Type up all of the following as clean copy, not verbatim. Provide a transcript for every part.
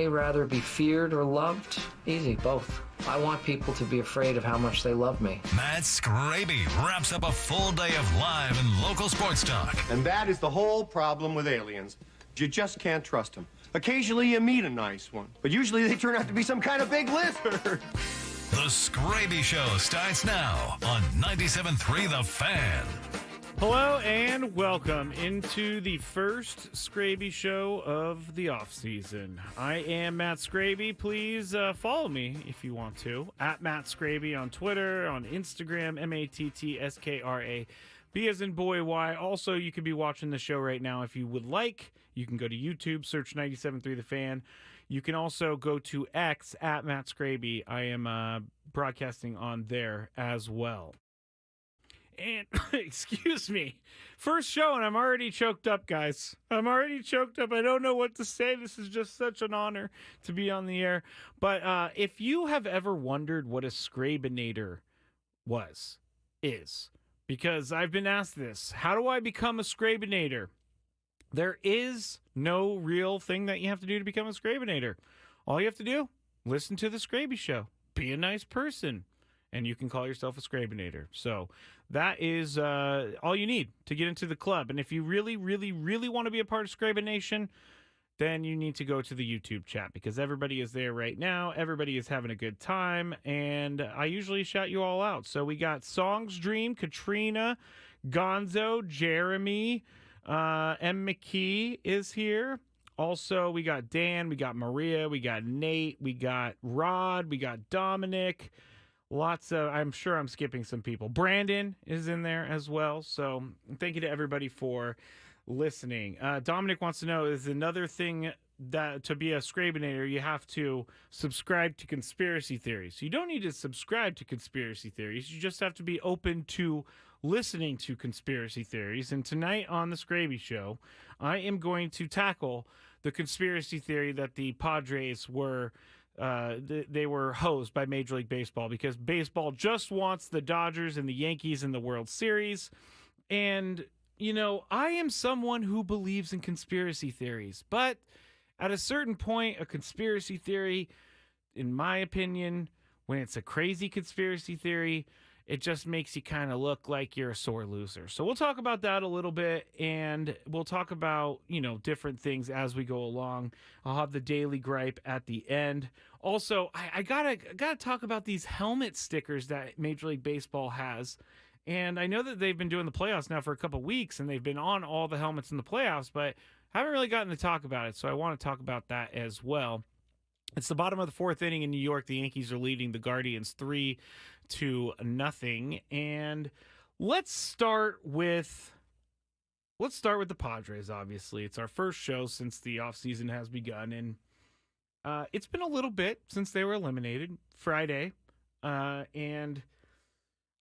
Rather be feared or loved? Easy, both. I want people to be afraid of how much they love me. Matt Skraby wraps up a full day of live and local sports talk. And that is the whole problem with aliens. You just can't trust them. Occasionally you meet a nice one, but usually they turn out to be some kind of big lizard. The Skraby Show starts now on 97.3 The Fan. Hello and welcome into the first Skraby Show of the off-season. I am Matt Skraby. Please follow me if you want to, at Matt Skraby on Twitter, on Instagram, MattsKraB as in boy, Y. Also, you could be watching the show right now if you would like. You can go to YouTube, search 97.3 The Fan. You can also go to X, at Matt Skraby. I am broadcasting on there as well. And, excuse me, first show, and I'm already choked up, guys. I'm already choked up. I don't know what to say. This is just such an honor to be on the air. But if you have ever wondered what a Skrabinator is, because I've been asked this, how do I become a Skrabinator? There is no real thing that you have to do to become a Skrabinator. All you have to do, listen to the Skraby Show. Be a nice person. And you can call yourself a Skrabinator. So that is all you need to get into the club. And if you really, really, really want to be a part of Skraby Nation, then you need to go to the YouTube chat because everybody is there right now. Everybody is having a good time. And I usually shout you all out. So we got Songs Dream, Katrina, Gonzo, Jeremy, M. McKee is here. Also, we got Dan, we got Maria, we got Nate, we got Rod, we got Dominic. Lots of, I'm sure I'm skipping some people. Brandon is in there as well. So thank you to everybody for listening. Dominic wants to know, is another thing that to be a Skrabinator, you have to subscribe to conspiracy theories. You don't need to subscribe to conspiracy theories. You just have to be open to listening to conspiracy theories. And tonight on the Skraby Show, I am going to tackle the conspiracy theory that the Padres were they were hosed by Major League Baseball because baseball just wants the Dodgers and the Yankees in the World Series. And, you know, I am someone who believes in conspiracy theories. But at a certain point, a conspiracy theory, in my opinion, when it's a crazy conspiracy theory, it just makes you kind of look like you're a sore loser. So we'll talk about that a little bit, and we'll talk about, you know, different things as we go along. I'll have the daily gripe at the end. Also, I gotta talk about these helmet stickers that Major League Baseball has. And I know that they've been doing the playoffs now for a couple weeks, and they've been on all the helmets in the playoffs, but haven't really gotten to talk about it. So I want to talk about that as well. It's the bottom of the fourth inning in New York. The Yankees are leading the Guardians 3-0. And let's start with the Padres, obviously. It's our first show since the offseason has begun. And it's been a little bit since they were eliminated Friday. And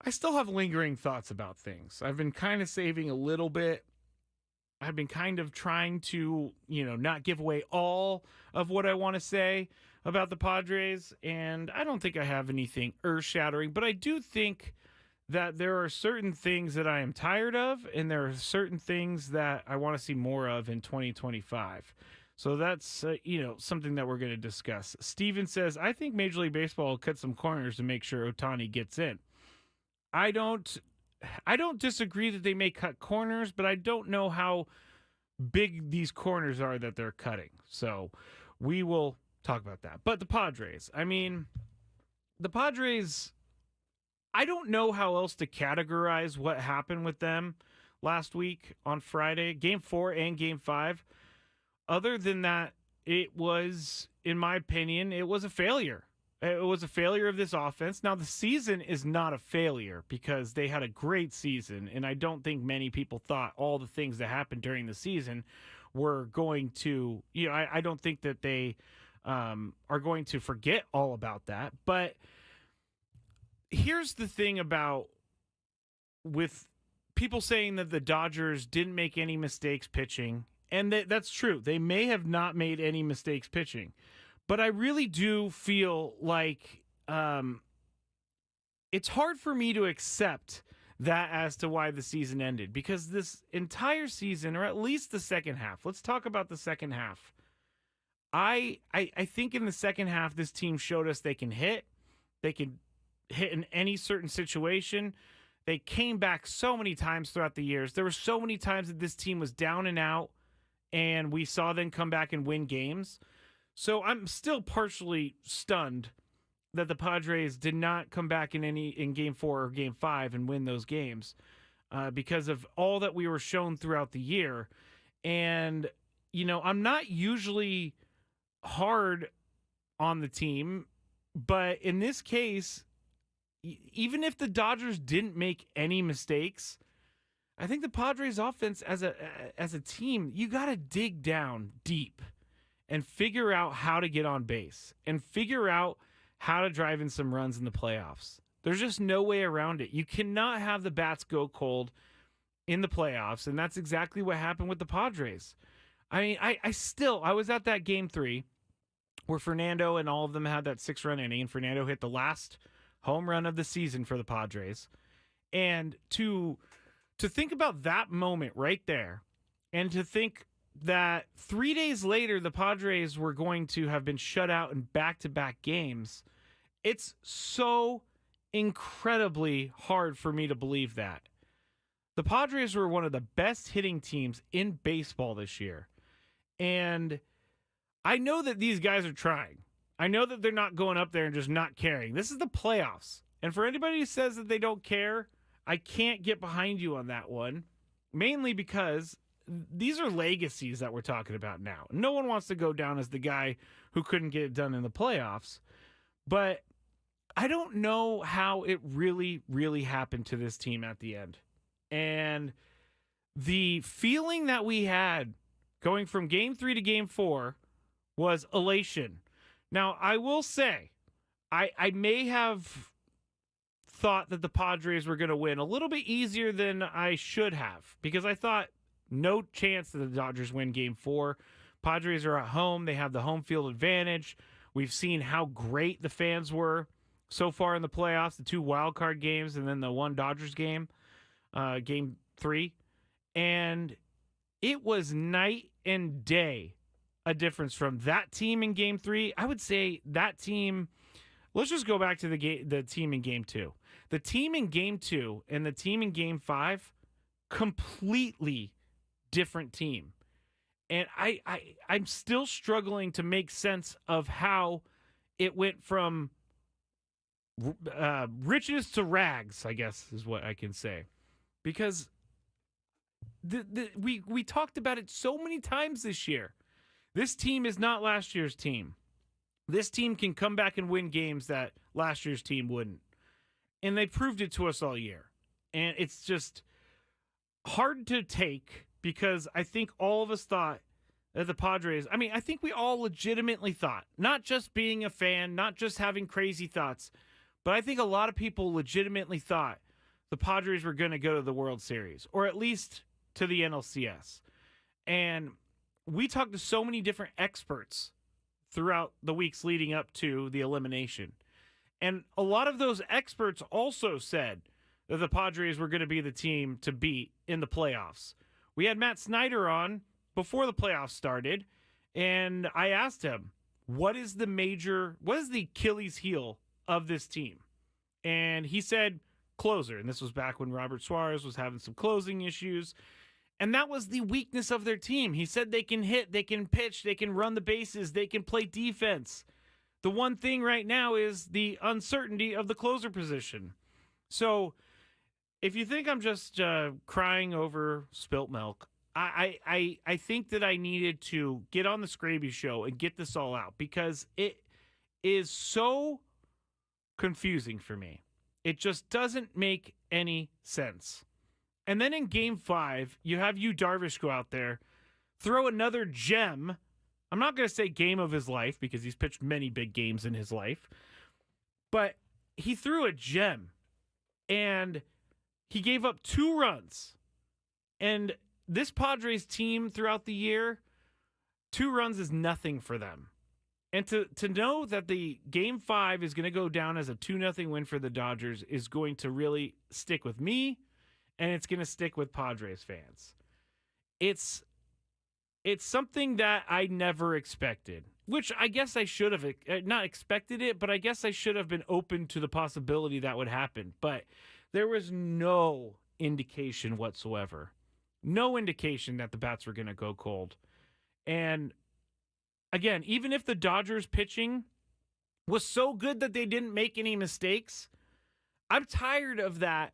I still have lingering thoughts about things. I've been kind of saving a little bit. I've been kind of trying to, not give away all of what I want to say about the Padres, and I don't think I have anything earth-shattering, but I do think that there are certain things that I am tired of, and there are certain things that I want to see more of in 2025. So that's, something that we're going to discuss. Steven says, I think Major League Baseball will cut some corners to make sure Ohtani gets in. I don't disagree that they may cut corners, but I don't know how big these corners are that they're cutting. So we will talk about that. But the Padres, I don't know how else to categorize what happened with them last week on Friday, Game 4 and Game 5. Other than that, it was, in my opinion, it was a failure. It was a failure of this offense. Now, the season is not a failure because they had a great season, and I don't think many people thought all the things that happened during the season were going to, I don't think that they are going to forget all about that. But here's the thing about with people saying that the Dodgers didn't make any mistakes pitching, and that's true. They may have not made any mistakes pitching. But I really do feel like it's hard for me to accept that as to why the season ended. Because this entire season, or at least the second half, let's talk about the second half. I think in the second half, this team showed us they can hit. They can hit in any certain situation. They came back so many times throughout the years. There were so many times that this team was down and out, and we saw them come back and win games. So I'm still partially stunned that the Padres did not come back in Game 4 or Game 5 and win those games because of all that we were shown throughout the year. And, I'm not usually hard on the team, but in this case, even if the Dodgers didn't make any mistakes, I think the Padres offense as a team, you got to dig down deep and figure out how to get on base and figure out how to drive in some runs in the playoffs. There's just no way around it. You cannot have the bats go cold in the playoffs, and that's exactly what happened with the Padres. I mean, I was at that Game 3 where Fernando and all of them had that 6-run inning, and Fernando hit the last home run of the season for the Padres. And to think about that moment right there, and to think that 3 days later the Padres were going to have been shut out in back-to-back games, it's so incredibly hard for me to believe that. The Padres were one of the best hitting teams in baseball this year. And I know that these guys are trying. I know that they're not going up there and just not caring. This is the playoffs. And for anybody who says that they don't care, I can't get behind you on that one. Mainly because these are legacies that we're talking about now. No one wants to go down as the guy who couldn't get it done in the playoffs. But I don't know how it really, really happened to this team at the end. And the feeling that we had going from Game 3 to Game 4 was elation. Now, I will say, I may have thought that the Padres were going to win a little bit easier than I should have, because I thought no chance that the Dodgers win Game 4. Padres are at home. They have the home field advantage. We've seen how great the fans were so far in the playoffs, the 2 wild card games and then the 1 Dodgers game, Game 3. And it was night and day a difference from that team in Game 3. I would say that team, let's just go back to the team in Game 2. The team in Game 2 and the team in Game 5, completely different team. And I'm still struggling to make sense of how it went from riches to rags, I guess is what I can say. Because we talked about it so many times this year. This team is not last year's team. This team can come back and win games that last year's team wouldn't. And they proved it to us all year. And it's just hard to take, because I think all of us thought that the Padres, I think we all legitimately thought, not just being a fan, not just having crazy thoughts, but I think a lot of people legitimately thought the Padres were going to go to the World Series, or at least to the NLCS. And we talked to so many different experts throughout the weeks leading up to the elimination. And a lot of those experts also said that the Padres were going to be the team to beat in the playoffs. We had Matt Snyder on before the playoffs started, and I asked him, what is the Achilles heel of this team? And he said, closer. And this was back when Robert Suarez was having some closing issues. And that was the weakness of their team. He said they can hit, they can pitch, they can run the bases, they can play defense. The one thing right now is the uncertainty of the closer position. So if you think I'm just crying over spilt milk, I think that I needed to get on the Skraby Show and get this all out, because it is so confusing for me. It just doesn't make any sense. And then in Game 5, you have Yu Darvish go out there, throw another gem. I'm not going to say game of his life, because he's pitched many big games in his life. But he threw a gem, and he gave up 2 runs. And this Padres team throughout the year, 2 runs is nothing for them. And to know that the Game 5 is going to go down as a 2-0 win for the Dodgers is going to really stick with me, and it's going to stick with Padres fans. It's something that I never expected. which I guess I should have not expected it, but I guess I should have been open to the possibility that would happen. But there was no indication whatsoever. No indication that the bats were going to go cold. And again, even if the Dodgers pitching was so good that they didn't make any mistakes, I'm tired of that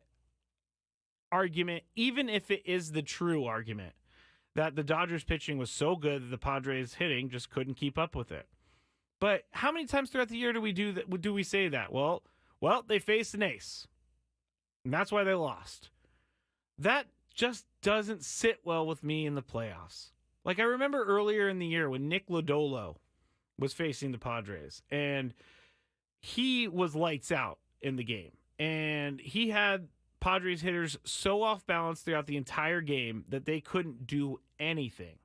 argument, even if it is the true argument, that the Dodgers pitching was so good that the Padres hitting just couldn't keep up with it. But how many times throughout the year do we do that? Do we say that? Well, they faced an ace, and that's why they lost. That just doesn't sit well with me in the playoffs. Like, I remember earlier in the year when Nick Lodolo was facing the Padres, and he was lights out in the game, and he had Padres hitters so off balance throughout the entire game that they couldn't do anything.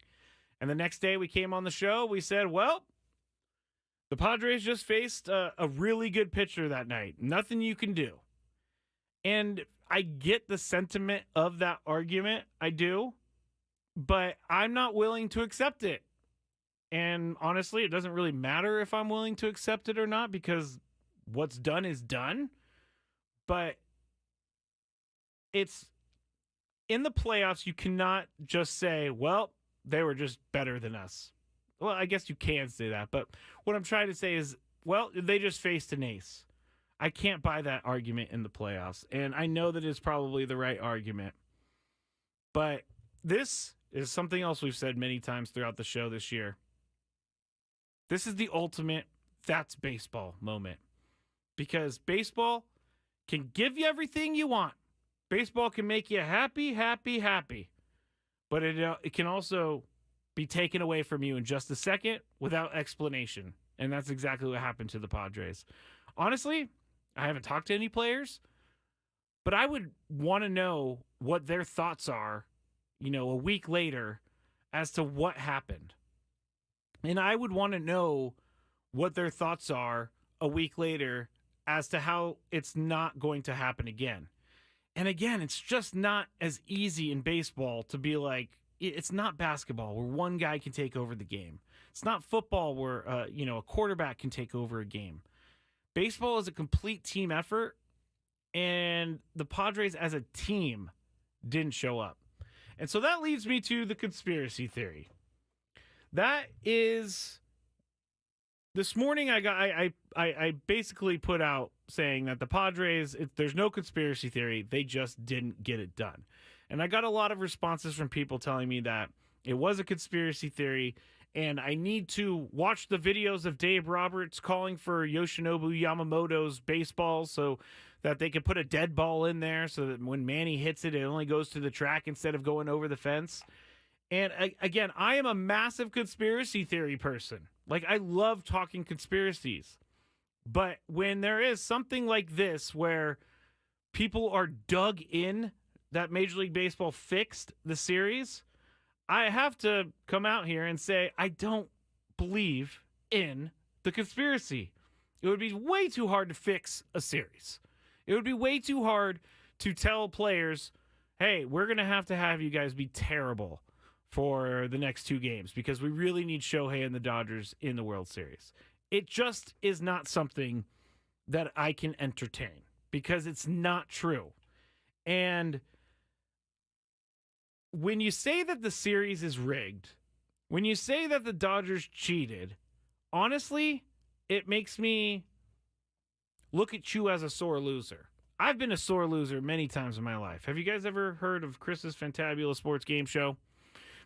And the next day we came on the show, we said, well, the Padres just faced a really good pitcher that night. Nothing you can do. And I get the sentiment of that argument. I do. But I'm not willing to accept it. And honestly, it doesn't really matter if I'm willing to accept it or not, because what's done is done. But it's in the playoffs, you cannot just say, well, they were just better than us. Well, I guess you can say that, but what I'm trying to say is, well, they just faced an ace. I can't buy that argument in the playoffs, and I know that it's probably the right argument. But this is something else we've said many times throughout the show this year. This is the ultimate that's baseball moment, because baseball can give you everything you want. Baseball can make you happy, happy, happy. But it can also be taken away from you in just a second without explanation. And that's exactly what happened to the Padres. Honestly, I haven't talked to any players, but I would want to know what their thoughts are, a week later as to what happened. And I would want to know what their thoughts are a week later as to how it's not going to happen again. And again, it's just not as easy in baseball to be like, it's not basketball where one guy can take over the game. It's not football where, a quarterback can take over a game. Baseball is a complete team effort, and the Padres as a team didn't show up. And so that leads me to the conspiracy theory. That is, this morning I basically put out saying that the Padres, there's no conspiracy theory, they just didn't get it done. And I got a lot of responses from people telling me that it was a conspiracy theory, and I need to watch the videos of Dave Roberts calling for Yoshinobu Yamamoto's baseball so that they can put a dead ball in there so that when Manny hits it, it only goes to the track instead of going over the fence. And again, I am a massive conspiracy theory person. Like, I love talking conspiracies. But when there is something like this where people are dug in that Major League Baseball fixed the series, I have to come out here and say I don't believe in the conspiracy. It would be way too hard to fix a series. It would be way too hard to tell players, hey, we're going to have you guys be terrible for the next two games because we really need Shohei and the Dodgers in the World Series. It just is not something that I can entertain because it's not true. And when you say that the series is rigged, when you say that the Dodgers cheated, honestly, it makes me look at you as a sore loser. I've been a sore loser many times in my life. Have you guys ever heard of Chris's Fantabulous Sports Game Show?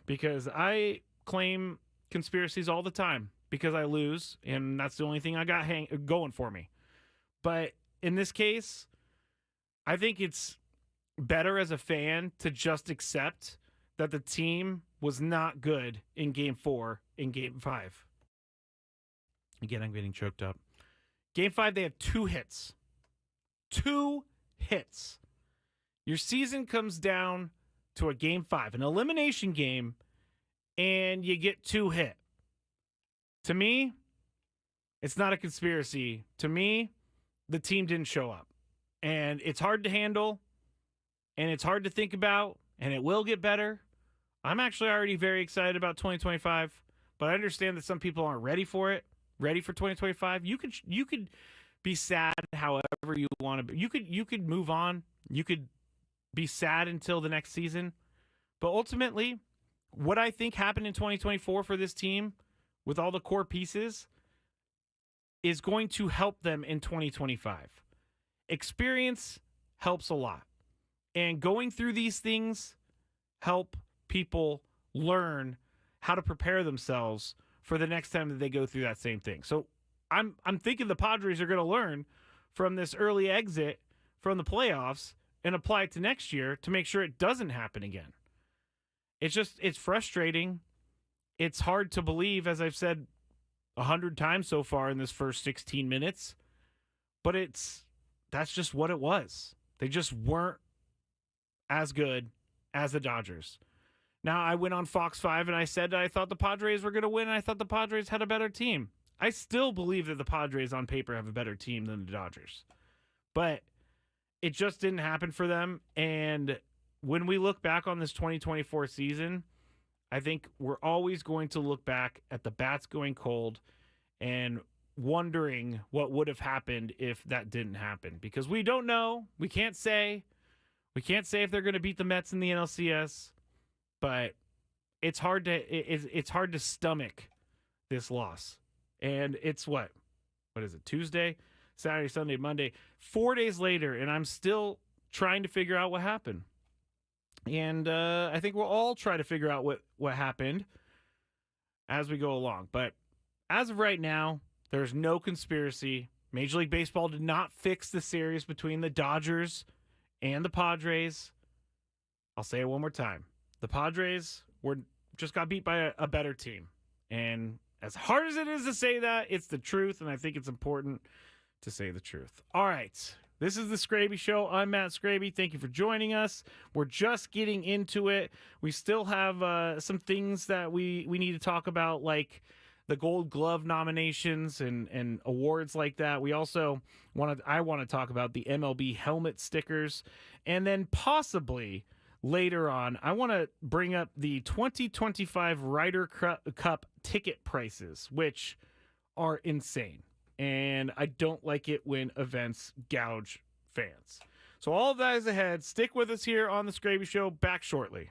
Because I claim conspiracies all the time because I lose, and that's the only thing I got going for me. But in this case, I think it's better as a fan to just accept that the team was not good in Game 4 and Game 5. Again, I'm getting choked up. Game 5, they have 2 hits. 2 hits. Your season comes down to a Game 5, an elimination game, and you get 2 hit. To me, it's not a conspiracy. To me, the team didn't show up. And it's hard to handle, and it's hard to think about, and it will get better. I'm actually already very excited about 2025, but I understand that some people aren't ready for it, ready for 2025. You could be sad however you want to be. You could move on. You could be sad until the next season. But ultimately, what I think happened in 2024 for this team with all the core pieces is going to help them in 2025. Experience helps a lot. And going through these things help people learn how to prepare themselves for the next time that they go through that same thing. So I'm thinking the Padres are going to learn from this early exit from the playoffs and apply it to next year to make sure it doesn't happen again. It's frustrating. It's hard to believe, as I've said 100 times so far in this first 16 minutes, but that's just what it was. They just weren't as good as the Dodgers. Now, I went on Fox 5 and I said I thought the Padres were going to win, and I thought the Padres had a better team. I still believe that the Padres on paper have a better team than the Dodgers. But it just didn't happen for them. And when we look back on this 2024 season, I think we're always going to look back at the bats going cold and wondering what would have happened if that didn't happen. Because we don't know. We can't say. We can't say if they're going to beat the Mets in the NLCS. But it's hard to stomach this loss. And it's what is it, Tuesday, Saturday, Sunday, Monday, 4 days later, and I'm still trying to figure out what happened. And I think we'll all try to figure out what happened as we go along. But as of right now, there's no conspiracy. Major League Baseball did not fix the series between the Dodgers and the Padres. I'll say it one more time. The Padres just got beat by a better team. And as hard as it is to say that, it's the truth, and I think it's important to say the truth. All right. This is the Skraby Show. I'm Matt Skraby. Thank you for joining us. We're just getting into it. We still have some things that we need to talk about, like the Gold Glove nominations and awards like that. We also I want to talk about the MLB helmet stickers, and then possibly later on, I want to bring up the 2025 Ryder Cup ticket prices, which are insane. And I don't like it when events gouge fans. So all of that is ahead. Stick with us here on the Skraby Show. Back shortly.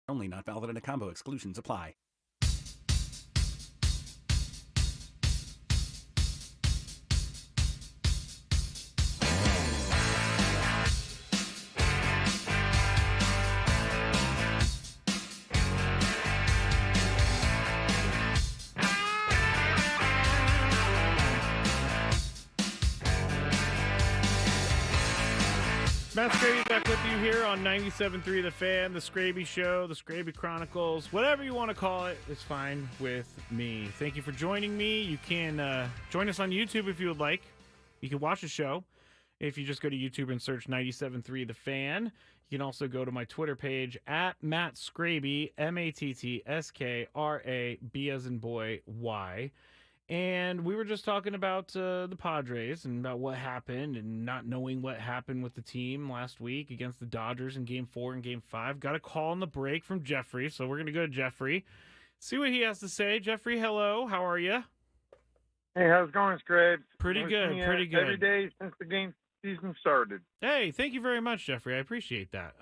Only, not valid in a combo. Exclusions apply. Matt Skraby back with you here on 97.3 The Fan, The Skraby Show, The Skraby Chronicles, whatever you want to call it, is fine with me. Thank you for joining me. You can join us on YouTube if you would like. You can watch the show if you just go to YouTube and search 97.3 The Fan. You can also go to my Twitter page at Matt Skraby, MattsKraby, as in boy, Y. And we were just talking about the Padres and about what happened and not knowing what happened with the team last week against the Dodgers in Game 4 and Game 5. Got a call on the break from Jeffrey, so we're going to go to Jeffrey. See what he has to say. Jeffrey, hello. How are you? Hey, how's it going, Scrabs? Pretty good, pretty good. Every day since the game season started. Hey, thank you very much, Jeffrey. I appreciate that.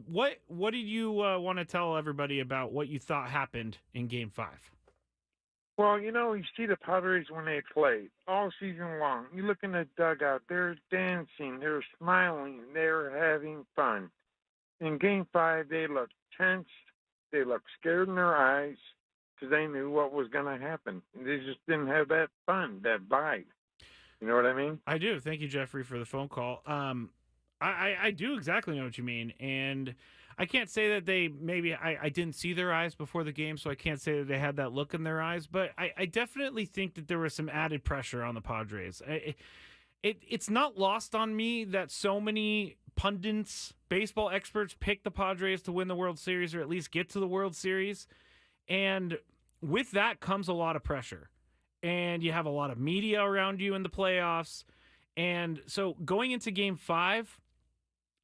What did you want to tell everybody about what you thought happened in Game 5? Well, you see the Padres when they play all season long. You look in the dugout, they're dancing, they're smiling, they're having fun. In Game 5, they looked tense, they looked scared in their eyes because they knew what was going to happen. They just didn't have that fun, that vibe. You know what I mean? I do. Thank you, Jeffrey, for the phone call. I do exactly know what you mean, and I can't say that I didn't see their eyes before the game, so I can't say that they had that look in their eyes, but I definitely think that there was some added pressure on the Padres. It's not lost on me that so many pundits, baseball experts, picked the Padres to win the World Series or at least get to the World Series, and with that comes a lot of pressure, and you have a lot of media around you in the playoffs, and so going into Game 5,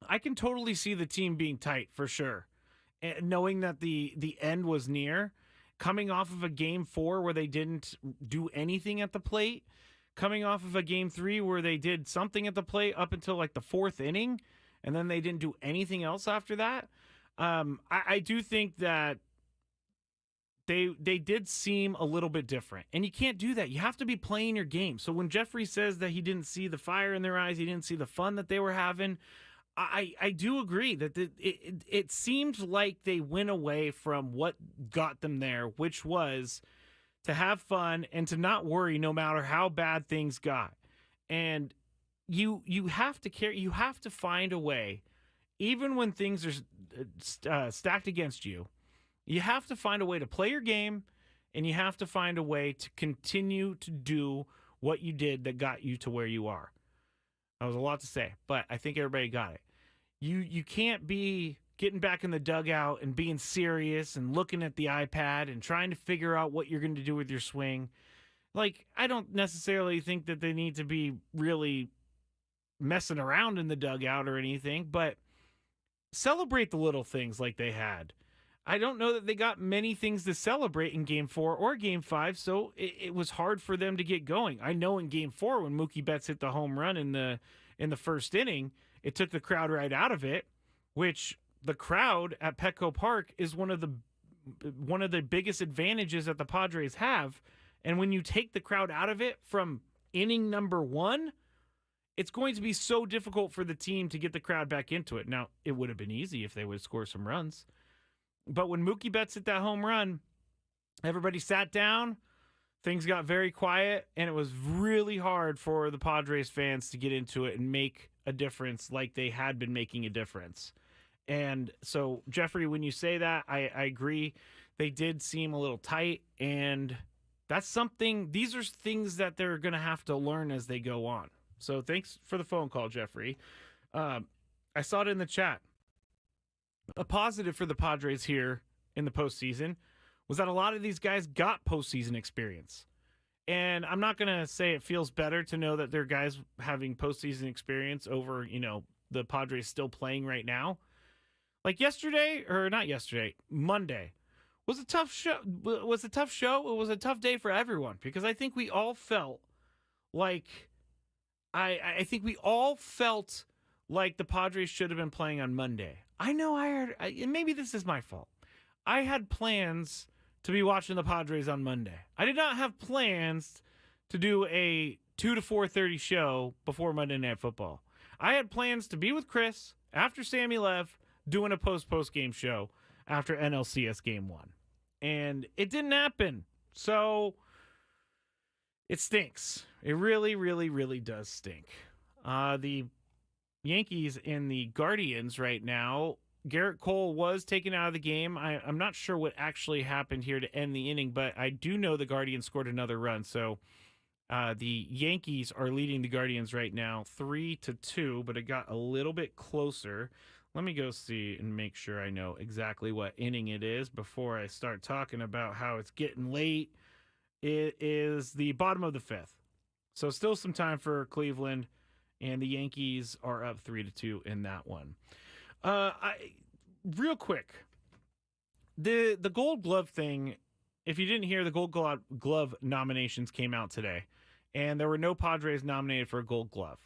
I can totally see the team being tight for sure. And knowing that the end was near, coming off of a Game 4 where they didn't do anything at the plate, coming off of a Game 3 where they did something at the plate up until like the 4th inning, and then they didn't do anything else after that. I do think that they did seem a little bit different. And you can't do that. You have to be playing your game. So when Jeffrey says that he didn't see the fire in their eyes, he didn't see the fun that they were having, I do agree that it seemed like they went away from what got them there, which was to have fun and to not worry no matter how bad things got. And you have to care. You have to find a way, even when things are stacked against you. You have to find a way to play your game, and you have to find a way to continue to do what you did that got you to where you are. That was a lot to say, but I think everybody got it. You can't be getting back in the dugout and being serious and looking at the iPad and trying to figure out what you're going to do with your swing. Like, I don't necessarily think that they need to be really messing around in the dugout or anything, but celebrate the little things like they had. I don't know that they got many things to celebrate in Game 4 or Game 5, so it was hard for them to get going. I know in Game 4 when Mookie Betts hit the home run in the first inning, it took the crowd right out of it, which the crowd at Petco Park is one of the biggest advantages that the Padres have. And when you take the crowd out of it from inning number 1, it's going to be so difficult for the team to get the crowd back into it. Now, it would have been easy if they would score some runs. But when Mookie Betts hit that home run, everybody sat down, things got very quiet, and it was really hard for the Padres fans to get into it and make a difference like they had been making a difference. And so, Jeffrey, when you say that, I agree. They did seem a little tight, and that's something, these are things that they're going to have to learn as they go on. So thanks for the phone call, Jeffrey. I saw it in the chat. A positive for the Padres here in the postseason was that a lot of these guys got postseason experience. And I'm not going to say it feels better to know that there are guys having postseason experience over, the Padres still playing right now. Like Monday was a tough show. It was a tough day for everyone because I think we all felt like I think we all felt like the Padres should have been playing on Monday. I know and maybe this is my fault. I had plans to be watching the Padres on Monday. I did not have plans to do a 2 to 4:30 show before Monday Night Football. I had plans to be with Chris after Sammy left, doing a post-game show after NLCS Game 1. And it didn't happen. So it stinks. It really, really, really does stink. The Yankees and the Guardians right now, Garrett Cole was taken out of the game. I'm not sure what actually happened here to end the inning, but I do know the Guardians scored another run. So the Yankees are leading the Guardians right now 3-2, but it got a little bit closer. Let me go see and make sure I know exactly what inning it is before I start talking about how it's getting late. It is the bottom of the 5th. So still some time for Cleveland, and the Yankees are up 3-2 in that one. Real quick, the Gold Glove thing, if you didn't hear, the Gold Glove nominations came out today, and there were no Padres nominated for a Gold Glove.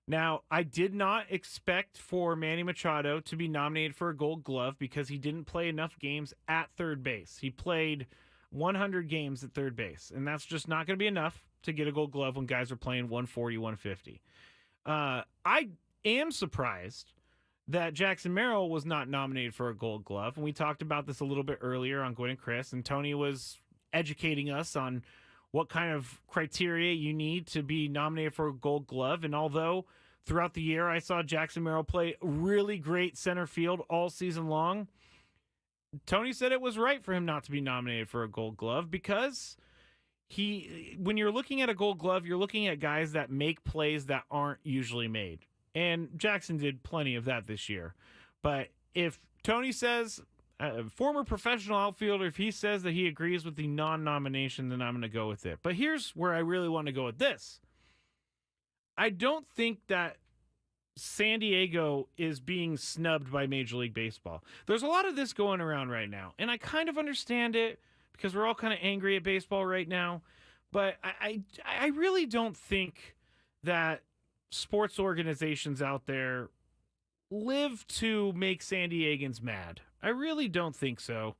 Now, I did not expect for Manny Machado to be nominated for a Gold Glove because he didn't play enough games at third base. He played 100 games at third base, and that's just not going to be enough to get a Gold Glove when guys are playing 140, 150. I am surprised that Jackson Merrill was not nominated for a Gold Glove, and we talked about this a little bit earlier on Gwen and Chris, and Tony was educating us on what kind of criteria you need to be nominated for a Gold Glove. And although throughout the year I saw Jackson Merrill play really great center field all season long, Tony said it was right for him not to be nominated for a Gold Glove because when you're looking at a Gold Glove, you're looking at guys that make plays that aren't usually made. And Jackson did plenty of that this year. But if Tony says, a former professional outfielder, if he says that he agrees with the non-nomination, then I'm going to go with it. But here's where I really want to go with this. I don't think that San Diego is being snubbed by Major League Baseball. There's a lot of this going around right now, and I kind of understand it because we're all kind of angry at baseball right now. But I really don't think that sports organizations out there live to make San Diegans mad. I really don't think so.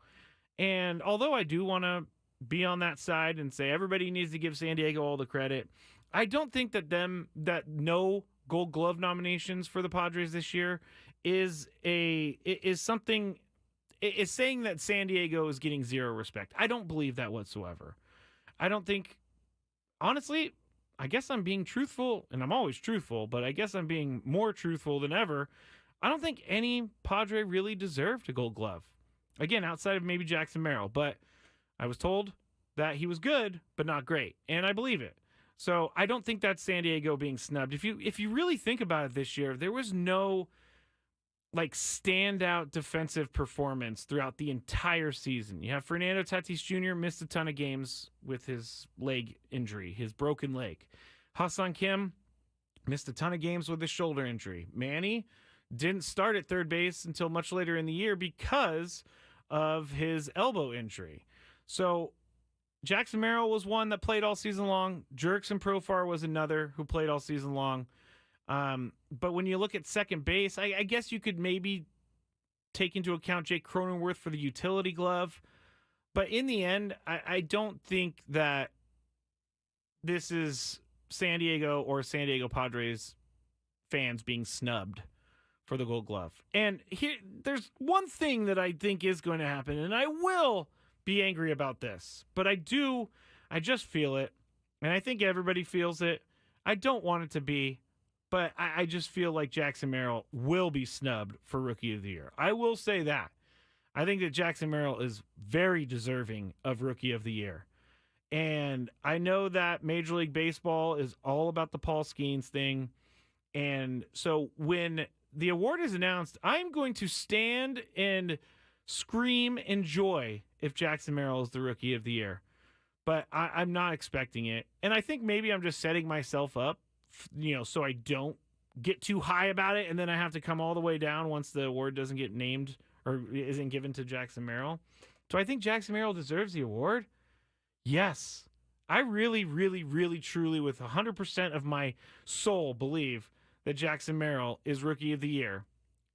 And although I do want to be on that side and say everybody needs to give San Diego all the credit, I don't think that no Gold Glove nominations for the Padres this year is saying that San Diego is getting zero respect. I don't believe that whatsoever. I don't think, honestly, I guess I'm being truthful, and I'm always truthful, but I guess I'm being more truthful than ever. I don't think any Padre really deserved a Gold Glove. Again, outside of maybe Jackson Merrill, but I was told that he was good, but not great, and I believe it. So I don't think that's San Diego being snubbed. If you really think about it this year, there was no standout defensive performance throughout the entire season. You have Fernando Tatis Jr. missed a ton of games with his leg injury, his broken leg. Ha-Seong Kim missed a ton of games with his shoulder injury. Manny didn't start at third base until much later in the year because of his elbow injury. So Jackson Merrill was one that played all season long. Jurickson Profar was another who played all season long. But when you look at second base, I guess you could maybe take into account Jake Cronenworth for the utility glove. But in the end, I don't think that this is San Diego or San Diego Padres fans being snubbed for the Gold Glove. And here, there's one thing that I think is going to happen, and I will be angry about this, but I just feel it, and I think everybody feels it. I don't want it to be, but I just feel like Jackson Merrill will be snubbed for Rookie of the Year. I will say that. I think that Jackson Merrill is very deserving of Rookie of the Year. And I know that Major League Baseball is all about the Paul Skeens thing. And so when the award is announced, I'm going to stand and scream in joy if Jackson Merrill is the Rookie of the Year. But I'm not expecting it. And I think maybe I'm just setting myself up, so I don't get too high about it, and then I have to come all the way down once the award doesn't get named or isn't given to Jackson Merrill. Do I think Jackson Merrill deserves the award? Yes. I really, really, really, truly, with 100% of my soul, believe that Jackson Merrill is Rookie of the Year.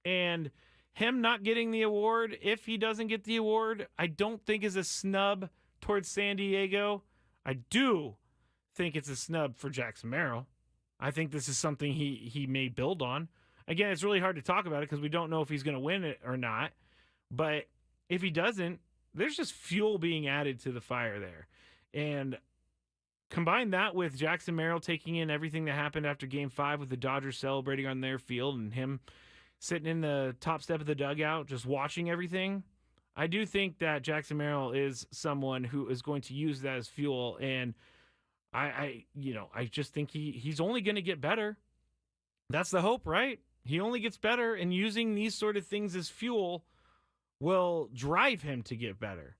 And him not getting the award, if he doesn't get the award, I don't think is a snub towards San Diego. I do think it's a snub for Jackson Merrill. I think this is something he may build on. Again, it's really hard to talk about it because we don't know if he's going to win it or not. But if he doesn't, there's just fuel being added to the fire there. And combine that with Jackson Merrill taking in everything that happened after Game 5 with the Dodgers celebrating on their field and him sitting in the top step of the dugout just watching everything. I do think that Jackson Merrill is someone who is going to use that as fuel. And I just think he's only going to get better. That's the hope, right? He only gets better, and using these sort of things as fuel will drive him to get better.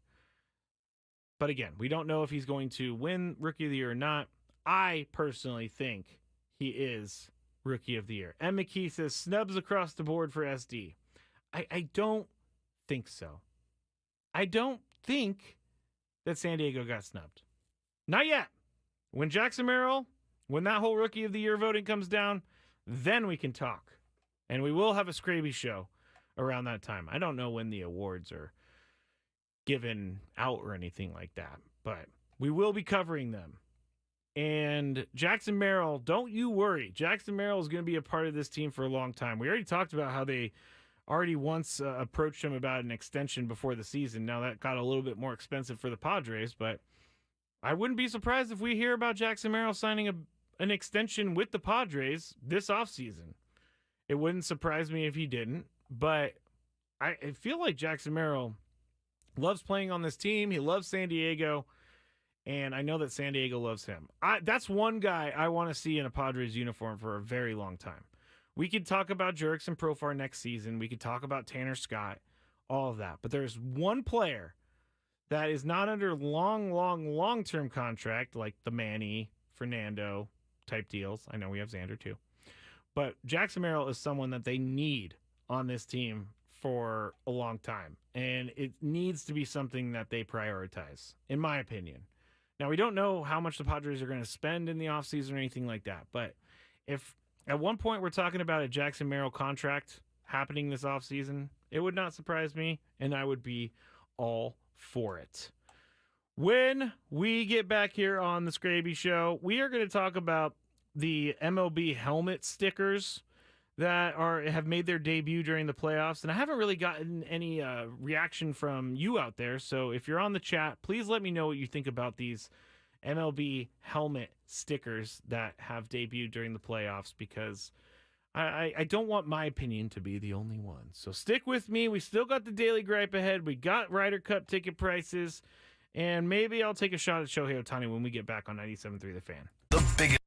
But again, we don't know if he's going to win Rookie of the Year or not. I personally think he is Rookie of the Year. M. McKee says snubs across the board for SD. I don't think so. I don't think that San Diego got snubbed. Not yet. When Jackson Merrill, when that whole Rookie of the Year voting comes down, then we can talk. And we will have a Skraby Show around that time. I don't know when the awards are given out or anything like that, but we will be covering them. And Jackson Merrill, don't you worry. Jackson Merrill is going to be a part of this team for a long time. We already talked about how they already once approached him about an extension before the season. Now that got a little bit more expensive for the Padres, but I wouldn't be surprised if we hear about Jackson Merrill signing an extension with the Padres this offseason. It wouldn't surprise me if he didn't, but I feel like Jackson Merrill loves playing on this team. He loves San Diego, and I know that San Diego loves him. That's one guy I want to see in a Padres uniform for a very long time. We could talk about Jurickson and Profar next season. We could talk about Tanner Scott, all of that. But there's one player that is not under long-term contract like the Manny, Fernando type deals. I know we have Xander too. But Jackson Merrill is someone that they need on this team for a long time. And it needs to be something that they prioritize, in my opinion. Now, we don't know how much the Padres are going to spend in the offseason or anything like that. But if at one point we're talking about a Jackson Merrill contract happening this offseason, it would not surprise me, and I would be all for it. When we get back here on the Skraby Show, we are going to talk about the MLB helmet stickers that have made their debut during the playoffs, and I haven't really gotten any reaction from you out there. So if you're on the chat, please let me know what you think about these MLB helmet stickers that have debuted during the playoffs, because I don't want my opinion to be the only one. So stick with me. We still got the Daily Gripe ahead. We got Ryder Cup ticket prices, and maybe I'll take a shot at Shohei Ohtani when we get back on 97.3 The Fan. The biggest.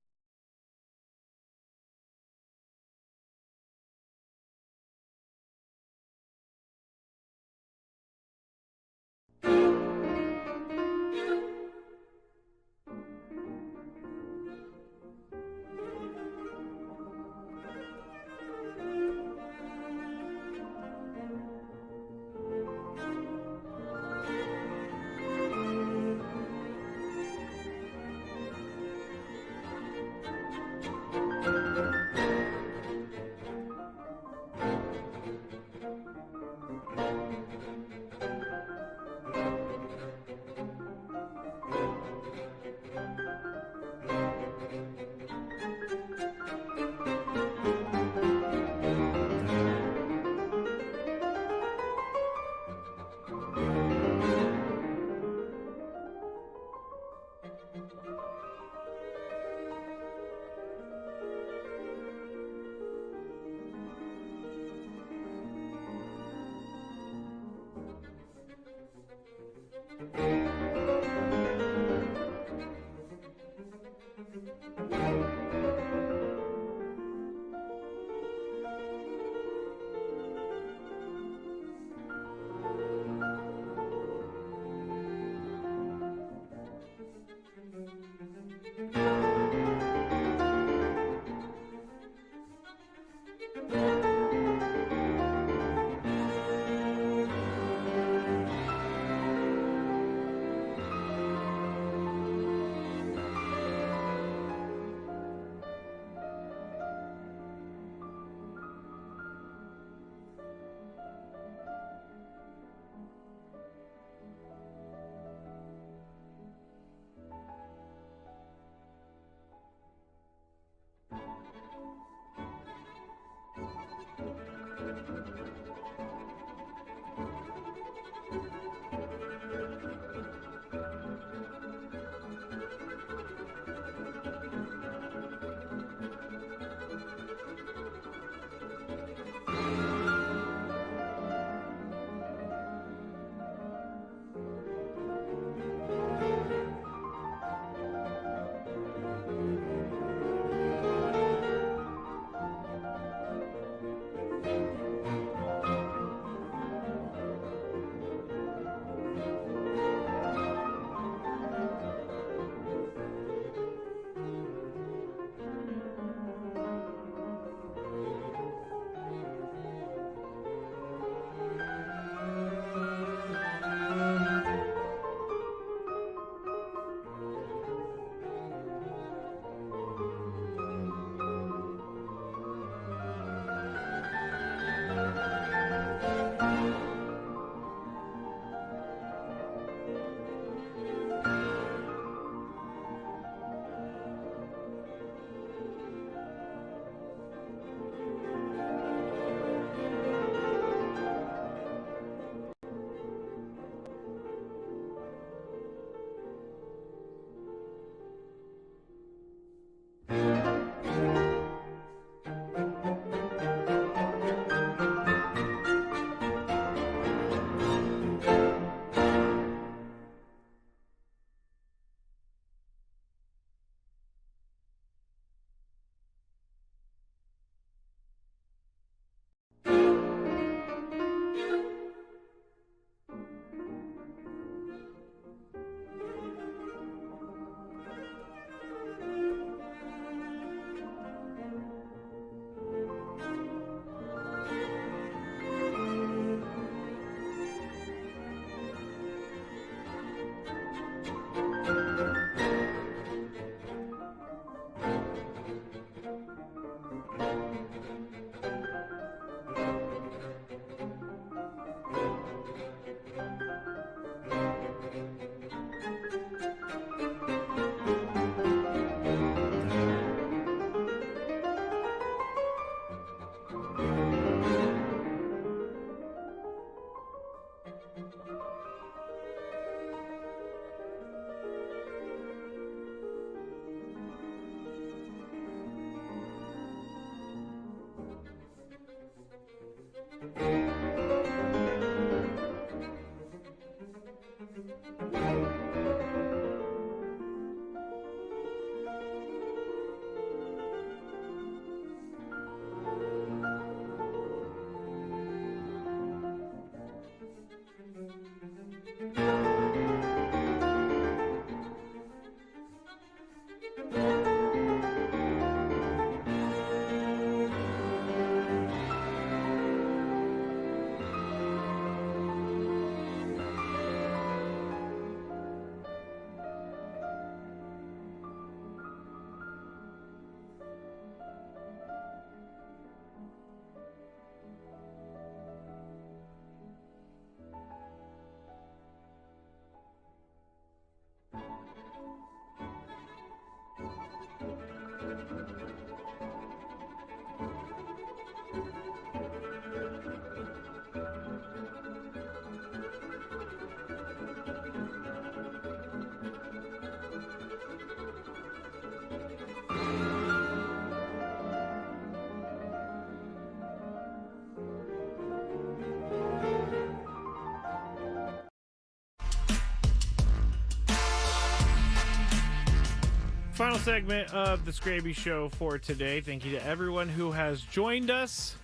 Final segment of the Skraby Show for today. Thank you to everyone who has joined us.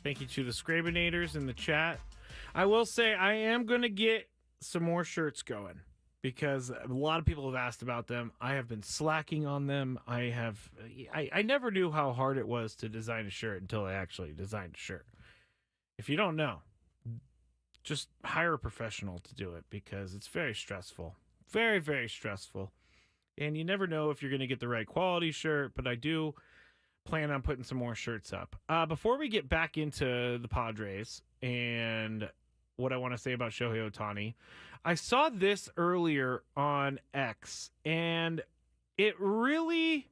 Thank you to the Skrabinators in the chat. I will say I am going to get some more shirts going because a lot of people have asked about them. I have been slacking on them. I never knew how hard it was to design a shirt until I actually designed a shirt. If you don't know, just hire a professional to do it because it's very stressful. Very, very stressful. And you never know if you're going to get the right quality shirt, but I do plan on putting some more shirts up. Before we get back into the Padres and what I want to say about Shohei Ohtani, I saw this earlier on X, and it really,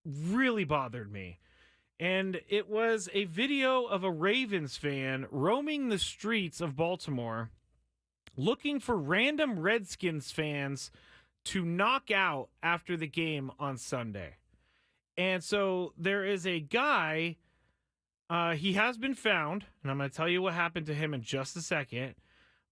really bothered me. And it was a video of a Ravens fan roaming the streets of Baltimore looking for random Redskins fans to knock out after the game on Sunday. And so there is a guy, he has been found, and I'm going to tell you what happened to him in just a second,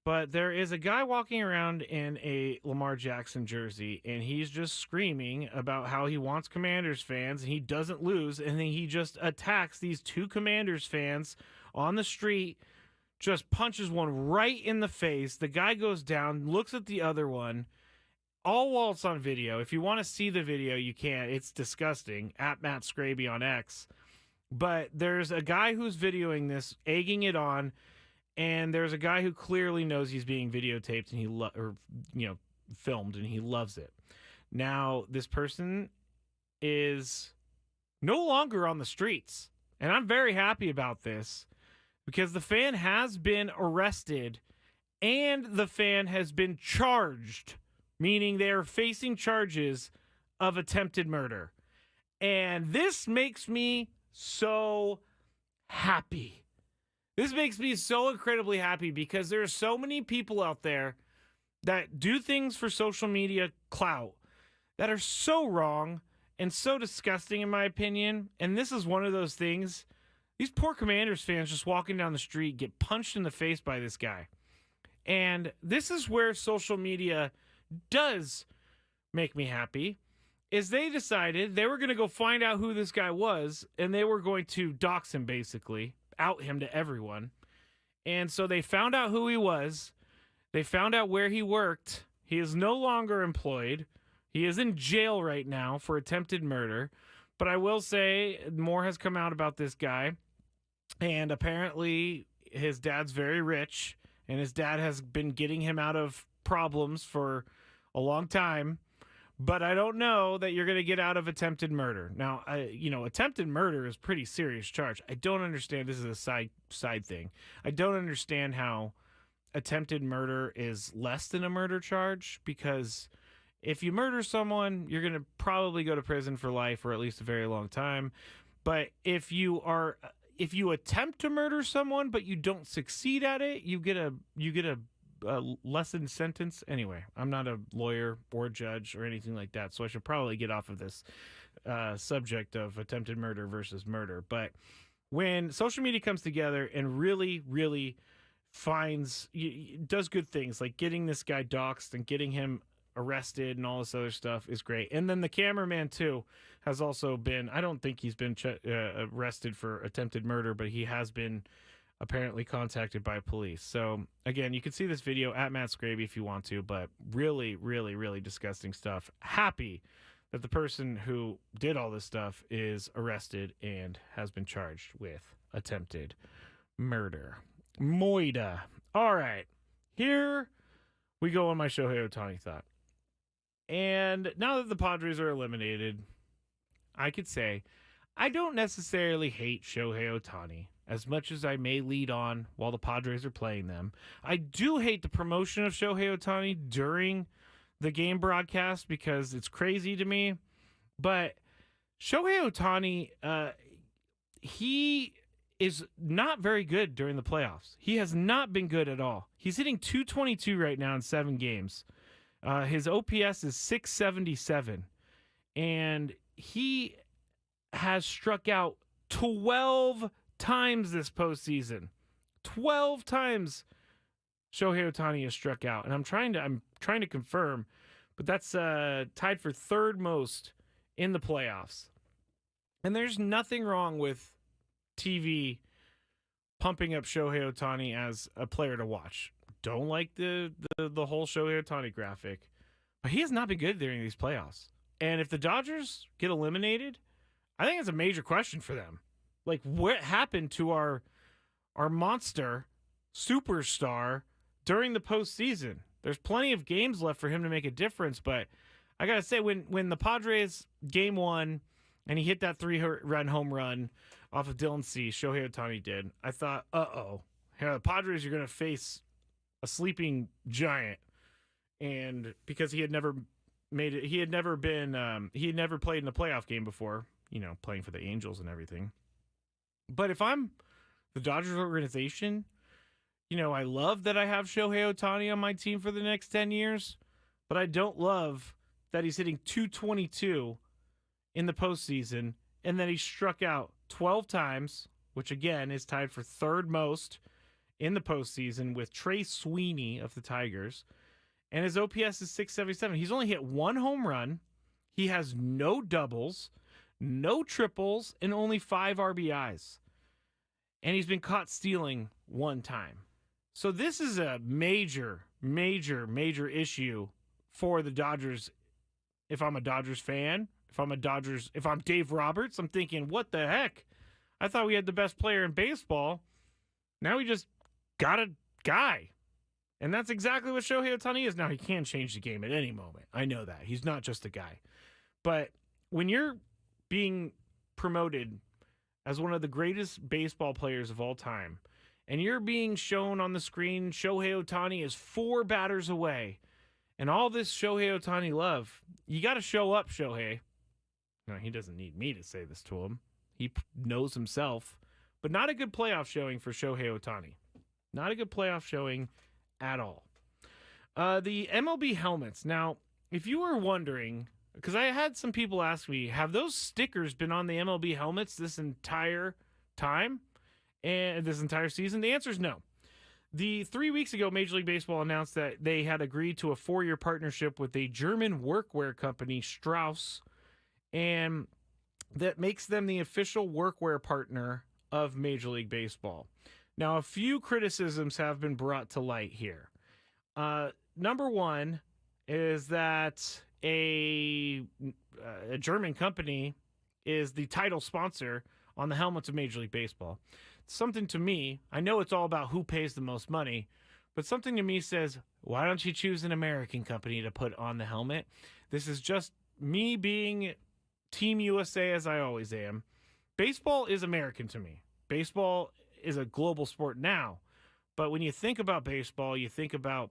but there is a guy walking around in a Lamar Jackson jersey, and he's just screaming about how he wants Commanders fans, and he doesn't lose, and then he just attacks these two Commanders fans on the street, just punches one right in the face. The guy goes down, looks at the other one, all while it's on video. If you want to see the video, you can. It's disgusting. At Matt Skraby on X. But there's a guy who's videoing this, egging it on, and there's a guy who clearly knows he's being videotaped and filmed, and he loves it. Now, this person is no longer on the streets, and I'm very happy about this because the fan has been arrested and the fan has been charged, meaning they are facing charges of attempted murder. And this makes me so happy. This makes me so incredibly happy because there are so many people out there that do things for social media clout that are so wrong and so disgusting in my opinion. And this is one of those things. These poor Commanders fans just walking down the street get punched in the face by this guy. And this is where social media does make me happy, is they decided they were going to go find out who this guy was, and they were going to dox him, basically, out him to everyone. And so they found out who he was. They found out where he worked. He is no longer employed. He is in jail right now for attempted murder. But I will say more has come out about this guy. And apparently his dad's very rich, and his dad has been getting him out of problems for a long time. But I don't know that you're going to get out of attempted murder. Now, attempted murder is a pretty serious charge. I don't understand. This is a side thing. I don't understand how attempted murder is less than a murder charge, because if you murder someone, you're going to probably go to prison for life or at least a very long time. But if you attempt to murder someone but you don't succeed at it, you get a lessened sentence. Anyway, I'm not a lawyer or judge or anything like that, so I should probably get off of this subject of attempted murder versus murder. But when social media comes together and really, really does good things, like getting this guy doxxed and getting him arrested and all this other stuff is great. And then the cameraman too has also been, I don't think he's been arrested for attempted murder, but he has been apparently contacted by police. So again, you can see this video at Matt Skraby if you want to, but really, really, really disgusting stuff. Happy that the person who did all this stuff is arrested and has been charged with attempted murder. Moida. All right. Here we go on my Shohei Ohtani thought. And now that the Padres are eliminated, I could say I don't necessarily hate Shohei Ohtani as much as I may lead on while the Padres are playing them. I do hate the promotion of Shohei Ohtani during the game broadcast because it's crazy to me. But Shohei Ohtani, he is not very good during the playoffs. He has not been good at all. He's hitting .222 right now in 7 games. His OPS is .677, and he has struck out 12 times this postseason. 12 times Shohei Ohtani has struck out, and I'm trying to confirm, but that's tied for third most in the playoffs. And there's nothing wrong with TV pumping up Shohei Ohtani as a player to watch. Don't like the whole Shohei Ohtani graphic, but he has not been good during these playoffs. And if the Dodgers get eliminated, I think it's a major question for them. Like, what happened to our monster superstar during the postseason? There's plenty of games left for him to make a difference, but I gotta say, when the Padres game 1 and he hit that 3-run home run off of Dylan Cease, Shohei Ohtani did, I thought, the Padres are gonna face a sleeping giant. And because he had never played in a playoff game before, playing for the Angels and everything. But if I'm the Dodgers organization, I love that I have Shohei Ohtani on my team for the next 10 years, but I don't love that he's hitting .222 in the postseason and that he struck out 12 times, which again is tied for third most in the postseason with Trey Sweeney of the Tigers. And his OPS is .677. He's only hit 1 home run. He has no doubles, no triples, and only 5 RBIs. And he's been caught stealing 1 time. So this is a major, major, major issue for the Dodgers. If I'm a Dodgers fan, if I'm Dave Roberts, I'm thinking, what the heck? I thought we had the best player in baseball. Now we just got a guy. And that's exactly what Shohei Ohtani is now. He can change the game at any moment. I know that. He's not just a guy. But when you're being promoted as one of the greatest baseball players of all time, and you're being shown on the screen, Shohei Ohtani is 4 batters away, and all this Shohei Ohtani love, you got to show up, Shohei. No, he doesn't need me to say this to him. He knows himself. But not a good playoff showing for Shohei Ohtani. Not a good playoff showing at all. The MLB helmets. Now, if you were wondering, because I had some people ask me, have those stickers been on the MLB helmets this entire time and this entire season? The answer is no. 3 weeks ago, Major League Baseball announced that they had agreed to a 4-year partnership with a German workwear company, Strauss, and that makes them the official workwear partner of Major League Baseball. Now, a few criticisms have been brought to light here. Number one is that a German company is the title sponsor on the helmets of Major League Baseball. Something to me, I know it's all about who pays the most money, but something to me says, why don't you choose an American company to put on the helmet? This is just me being Team USA as I always am. Baseball is American to me. Baseball is a global sport now. But when you think about baseball, you think about,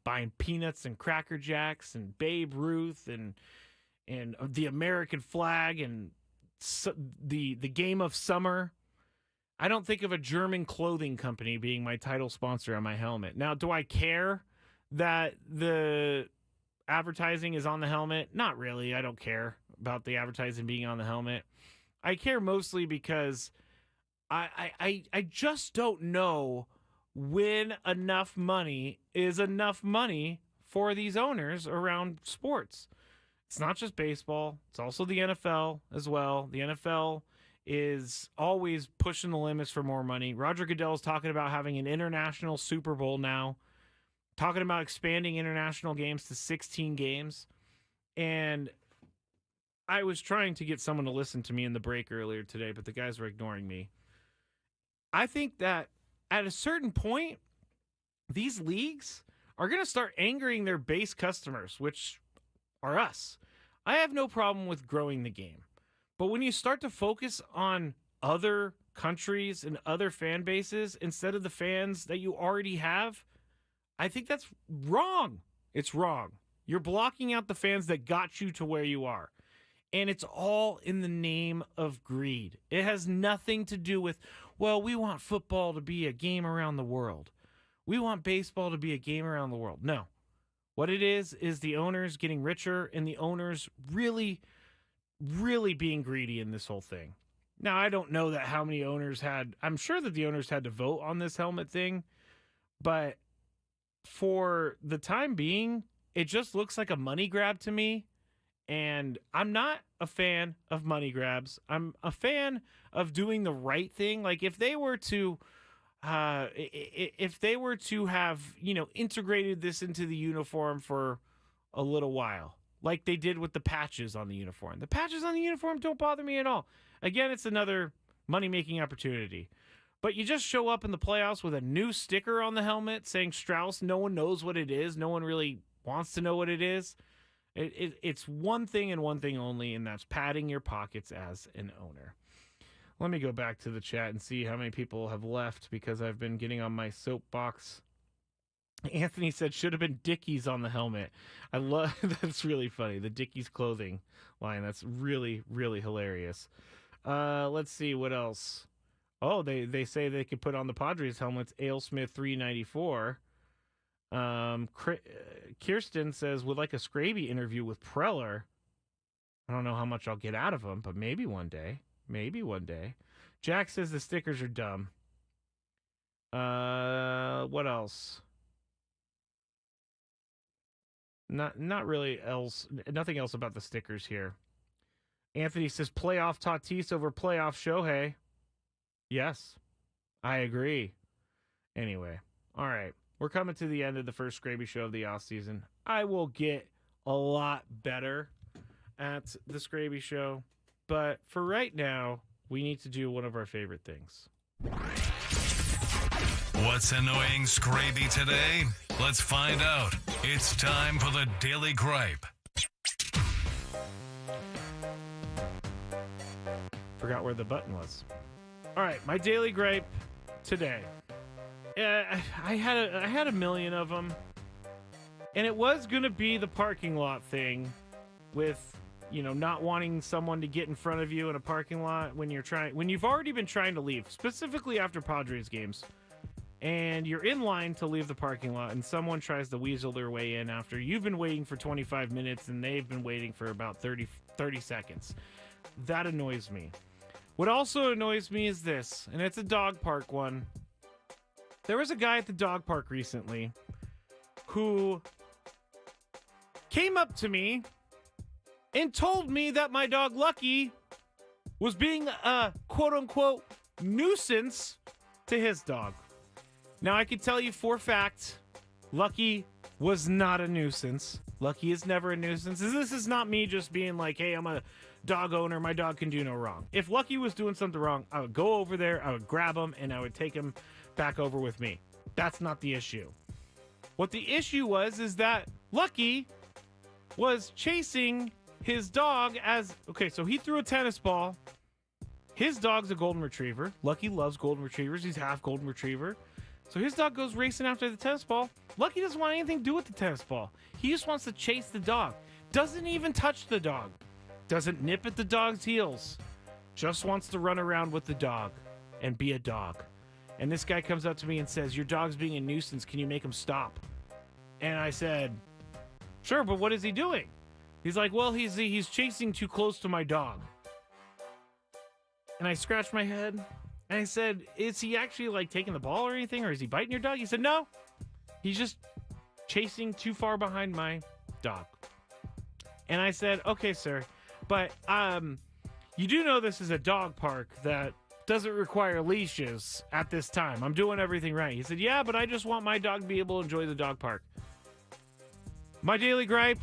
buying peanuts and Cracker Jacks and Babe Ruth and the American flag and the game of summer. I don't think of a German clothing company being my title sponsor on my helmet. Now, do I care that the advertising is on the helmet? Not really. I don't care about the advertising being on the helmet. I care mostly because I just don't know when enough money is enough money for these owners around sports. It's not just baseball. It's also the NFL as well. The NFL is always pushing the limits for more money. Roger Goodell is talking about having an international Super Bowl now, talking about expanding international games to 16 games. And I was trying to get someone to listen to me in the break earlier today, but the guys were ignoring me. I think that at a certain point, these leagues are going to start angering their base customers, which are us. I have no problem with growing the game. But when you start to focus on other countries and other fan bases instead of the fans that you already have, I think that's wrong. It's wrong. You're blocking out the fans that got you to where you are. And it's all in the name of greed. It has nothing to do with, well, we want football to be a game around the world. We want baseball to be a game around the world. No. What it is the owners getting richer and the owners really, really being greedy in this whole thing. Now, I don't know that how many owners I'm sure that the owners had to vote on this helmet thing, but for the time being, it just looks like a money grab to me. And I'm not a fan of money grabs. I'm a fan of doing the right thing. Like if they were to have, integrated this into the uniform for a little while, like they did with the patches on the uniform. The patches on the uniform don't bother me at all. Again, it's another money-making opportunity. But you just show up in the playoffs with a new sticker on the helmet saying Strauss. No one knows what it is. No one really wants to know what it is. It's one thing and one thing only, and that's padding your pockets as an owner. Let me go back to the chat and see how many people have left because I've been getting on my soapbox. Anthony said should have been Dickies on the helmet. I love that's really funny. The Dickies clothing line. That's really, really hilarious. Let's see what else. Oh, they say they could put on the Padres helmets. AleSmith 394. Kirsten says would like a Skraby interview with Preller. I don't know how much I'll get out of him, but maybe one day. Maybe one day. Jack says the stickers are dumb. What else? Not really else. Nothing else about the stickers here. Anthony says playoff Tatis over playoff Shohei. Yes, I agree. Anyway, all right. We're coming to the end of the first Skraby Show of the offseason. I will get a lot better at the Skraby Show, but for right now, we need to do one of our favorite things. What's annoying Skraby today? Let's find out. It's time for the Daily Gripe. Forgot where the button was. All right, my Daily Gripe today. I had a million of them, and it was gonna be the parking lot thing, with not wanting someone to get in front of you in a parking lot when you've already been trying to leave, specifically after Padres games, and you're in line to leave the parking lot, and someone tries to weasel their way in after you've been waiting for 25 minutes and they've been waiting for about 30 seconds. That annoys me. What also annoys me is this, and it's a dog park one. There was a guy at the dog park recently who came up to me and told me that my dog Lucky was being a quote-unquote nuisance to his dog. Now, I can tell you for a fact, Lucky was not a nuisance. Lucky is never a nuisance. This is not me just being like, hey, I'm a dog owner, my dog can do no wrong. If Lucky was doing something wrong, I would go over there, I would grab him, and I would take him back over with me. That's not the issue. What the issue was is that Lucky was chasing his dog so he threw a tennis ball. His dog's a golden retriever. Lucky loves golden retrievers. He's half golden retriever. So his dog goes racing after the tennis ball. Lucky doesn't want anything to do with the tennis ball. He just wants to chase the dog. Doesn't even touch the dog. Doesn't nip at the dog's heels. Just wants to run around with the dog and be a dog. And this guy comes up to me and says, your dog's being a nuisance. Can you make him stop? And I said, sure, but what is he doing? He's like, well, he's chasing too close to my dog. And I scratched my head And I said, is he actually like taking the ball or anything, or is he biting your dog? He said, no, he's just chasing too far behind my dog. And I said, okay, sir, but you do know this is a dog park that doesn't require leashes at this time. I'm doing everything right. He said, yeah, but I just want my dog to be able to enjoy the dog park. My daily gripe,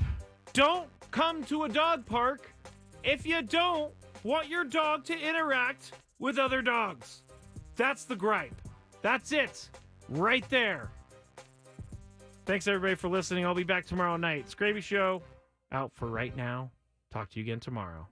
don't come to a dog park if you don't want your dog to interact with other dogs. That's the gripe. That's it. Right there. Thanks, everybody, for listening. I'll be back tomorrow night. Skraby Show out for right now. Talk to you again tomorrow.